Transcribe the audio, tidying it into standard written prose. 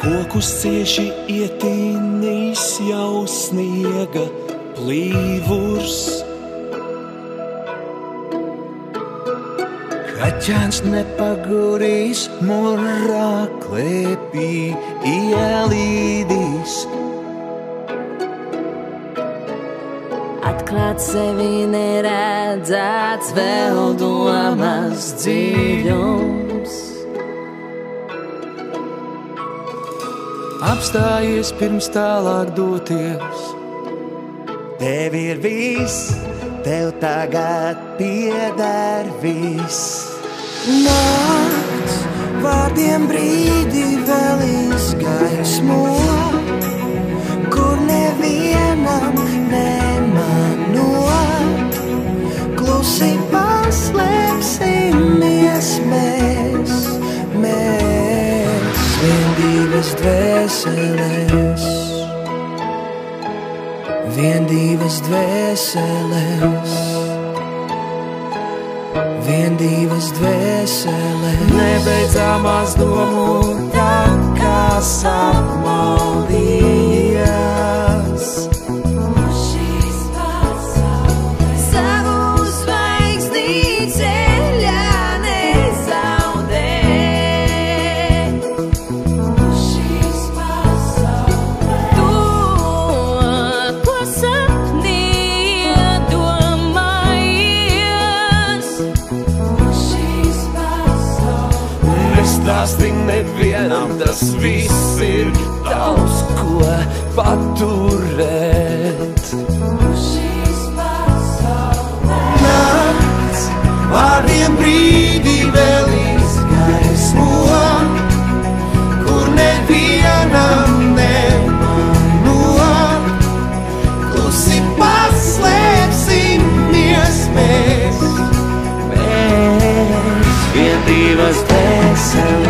Kokus cieši ietīnīs jau sniega plīvurs. Kaķēns nepagurīs, murrā klēpī ielīdīs. Atklāt sevi neredzēts, vēl domas dziļums. Apstājies pirms tālāk doties. Tev ir viss, tev tagad pieder viss. Nakts vārdiem brīdi vēl izgaismo, kur nevienam nemanot. Klusi paslēpsimies mēs, vien divas dvēseles, vien divas dvēseles, vien divas dvēseles. Nebeidzamās domu takas apmaldījies. Savu zvaigznī ceļā nezaudē. To, ko sapnī iedomājies. Nestāsti nevienam, tas viss ir tavs, ko paturēt. Nakts vārdiem brīdi vēl izgaismo, kur nevienam nemanot. Klusi paslēpsimies mēs, Vien divas dvēseles,